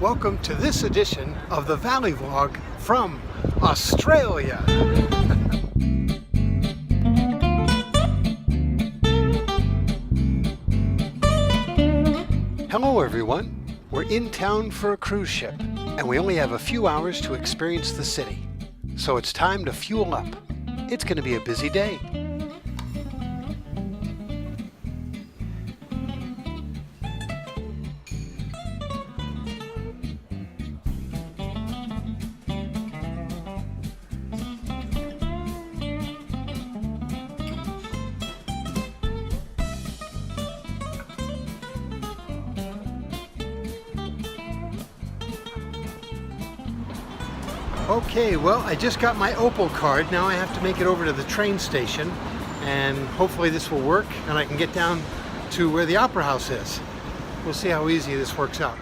Welcome to this edition of the Valley Vlog from Australia. Hello everyone, we're in town for a cruise ship and we only have a few hours to experience the city. So it's time to fuel up. It's going to be a busy day. Okay, well, I just got my Opal Card. Now I have to make it over to the train station, and hopefully this will work and I can get down to where the Opera House is. We'll see how easy this works out.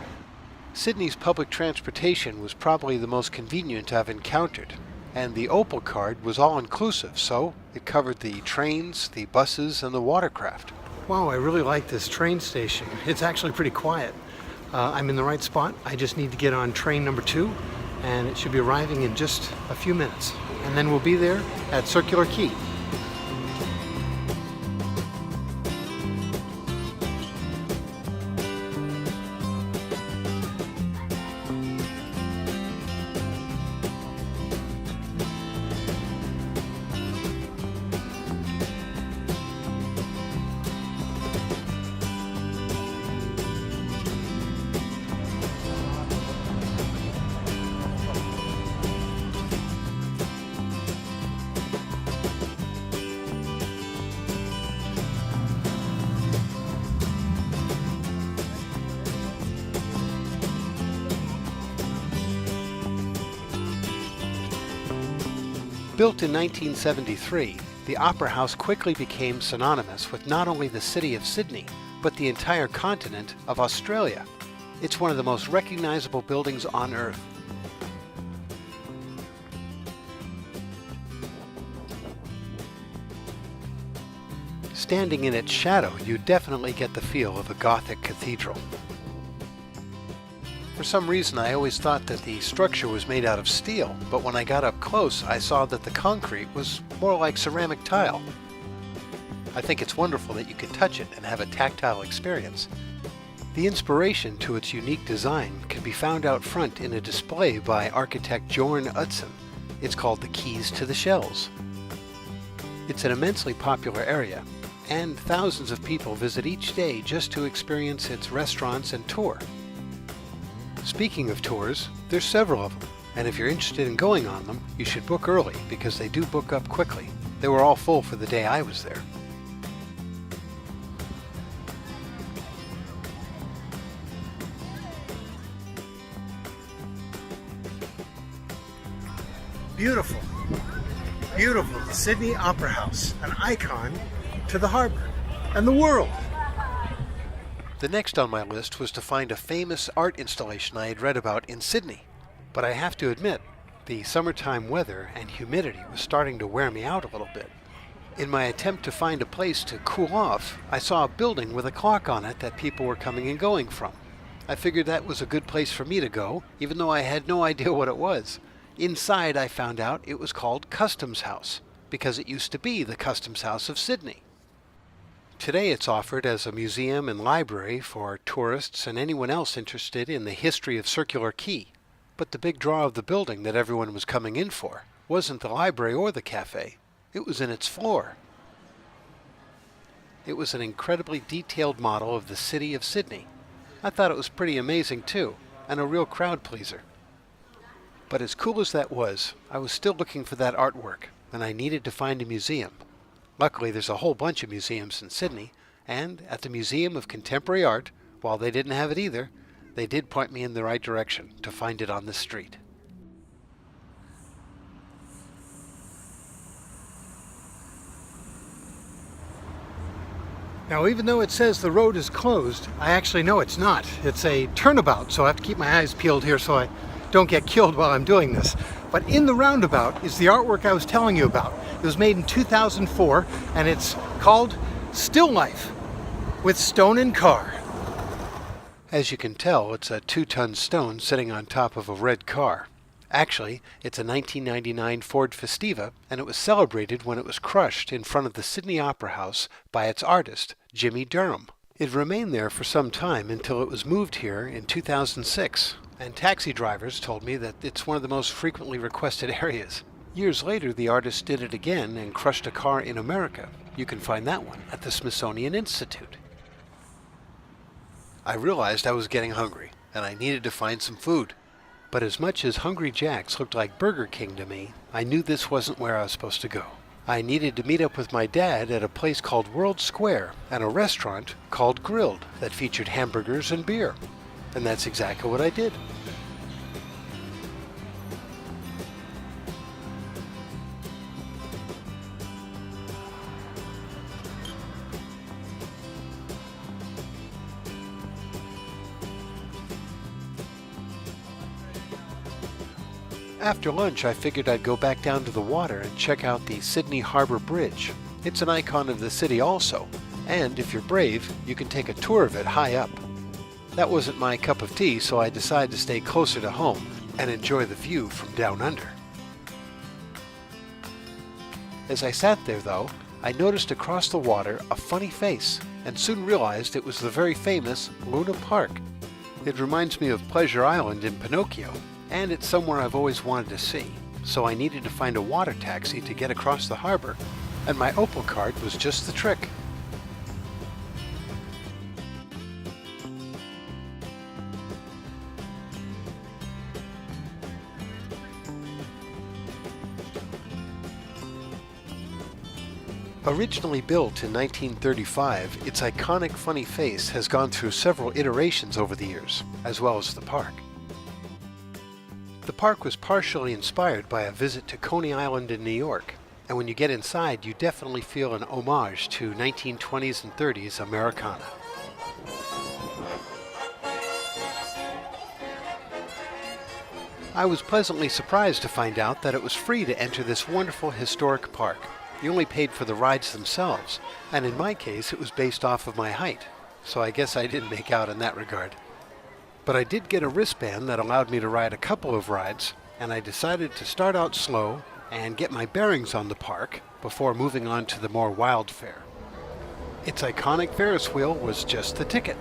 Sydney's public transportation was probably the most convenient I've encountered, and the Opal Card was all-inclusive, so it covered the trains, the buses, and the watercraft. Wow, I really like this train station. It's actually pretty quiet. I'm in the right spot. I just need to get on train number 2. And it should be arriving in just a few minutes. And then we'll be there at Circular Quay. Built in 1973, the Opera House quickly became synonymous with not only the city of Sydney, but the entire continent of Australia. It's one of the most recognizable buildings on Earth. Standing in its shadow, you definitely get the feel of a Gothic cathedral. For some reason, I always thought that the structure was made out of steel, but when I got up close, I saw that the concrete was more like ceramic tile. I think it's wonderful that you can touch it and have a tactile experience. The inspiration to its unique design can be found out front in a display by architect Jorn Utzon. It's called the Keys to the Shells. It's an immensely popular area, and thousands of people visit each day just to experience its restaurants and tour. Speaking of tours, there's several of them, and if you're interested in going on them, you should book early because they do book up quickly. They were all full for the day I was there. Beautiful, beautiful. The Sydney Opera House, an icon to the harbour and the world. The next on my list was to find a famous art installation I had read about in Sydney. But I have to admit, the summertime weather and humidity was starting to wear me out a little bit. In my attempt to find a place to cool off, I saw a building with a clock on it that people were coming and going from. I figured that was a good place for me to go, even though I had no idea what it was. Inside, I found out it was called Customs House, because it used to be the Customs House of Sydney. Today it's offered as a museum and library for tourists and anyone else interested in the history of Circular Quay. But the big draw of the building that everyone was coming in for wasn't the library or the cafe. It was in its floor. It was an incredibly detailed model of the city of Sydney. I thought it was pretty amazing too, and a real crowd pleaser. But as cool as that was, I was still looking for that artwork, and I needed to find a museum. Luckily, there's a whole bunch of museums in Sydney, and at the Museum of Contemporary Art, while they didn't have it either, they did point me in the right direction to find it on the street. Now, even though it says the road is closed, I actually know it's not. It's a turnabout, so I have to keep my eyes peeled here so I don't get killed while I'm doing this. But in the roundabout is the artwork I was telling you about. It was made in 2004, and it's called Still Life with Stone and Carr. As you can tell, it's a 2-ton stone sitting on top of a red car. Actually, it's a 1999 Ford Festiva, and it was celebrated when it was crushed in front of the Sydney Opera House by its artist, Jimmy Durham. It remained there for some time until it was moved here in 2006, and taxi drivers told me that it's one of the most frequently requested areas. Years later, the artist did it again and crushed a car in America. You can find that one at the Smithsonian Institute. I realized I was getting hungry, and I needed to find some food. But as much as Hungry Jack's looked like Burger King to me, I knew this wasn't where I was supposed to go. I needed to meet up with my dad at a place called World Square and a restaurant called Grilled that featured hamburgers and beer. And that's exactly what I did. After lunch, I figured I'd go back down to the water and check out the Sydney Harbour Bridge. It's an icon of the city also, and if you're brave, you can take a tour of it high up. That wasn't my cup of tea, so I decided to stay closer to home and enjoy the view from down under. As I sat there, though, I noticed across the water a funny face, and soon realized it was the very famous Luna Park. It reminds me of Pleasure Island in Pinocchio, and it's somewhere I've always wanted to see, so I needed to find a water taxi to get across the harbor, and my Opal Card was just the trick. Originally built in 1935, its iconic funny face has gone through several iterations over the years, as well as the park. The park was partially inspired by a visit to Coney Island in New York, and when you get inside, you definitely feel an homage to 1920s and 30s Americana. I was pleasantly surprised to find out that it was free to enter this wonderful historic park. You only paid for the rides themselves, and in my case, it was based off of my height, so I guess I didn't make out in that regard. But I did get a wristband that allowed me to ride a couple of rides, and I decided to start out slow and get my bearings on the park before moving on to the more wild fare. Its iconic Ferris wheel was just the ticket.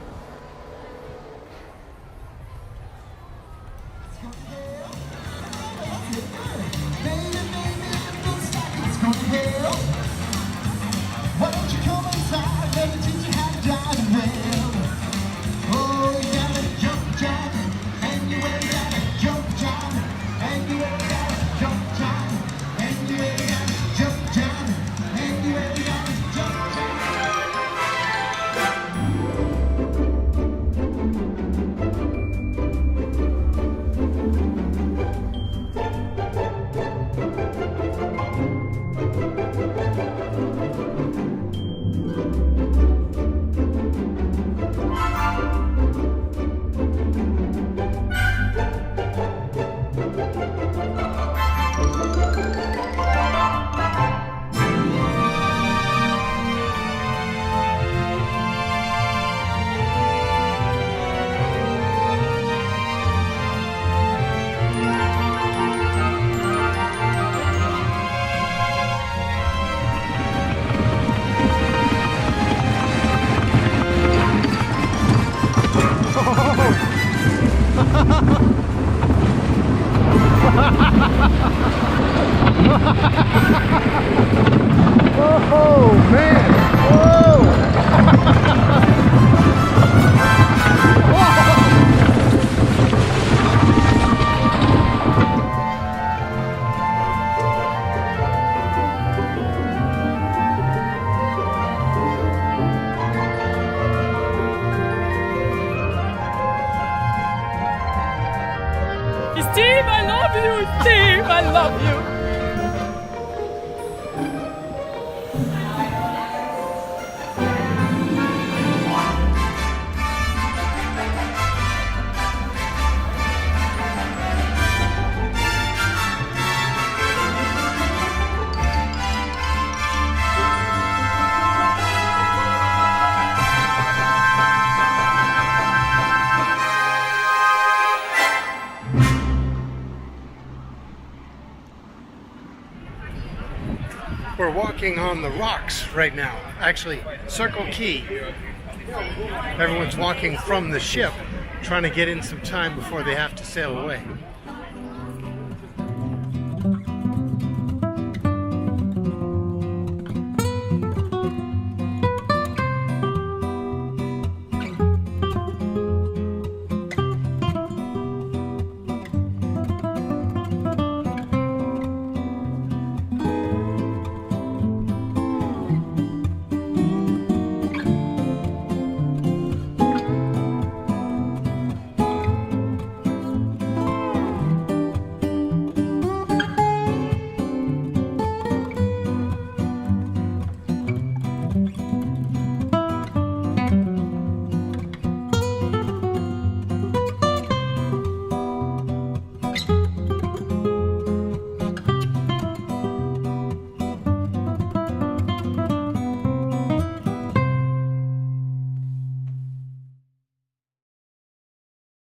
Oh, man! Steve, I love you! Steve, I love you! We're walking on the rocks right now. Actually, Circle Key. Everyone's walking from the ship, trying to get in some time before they have to sail away.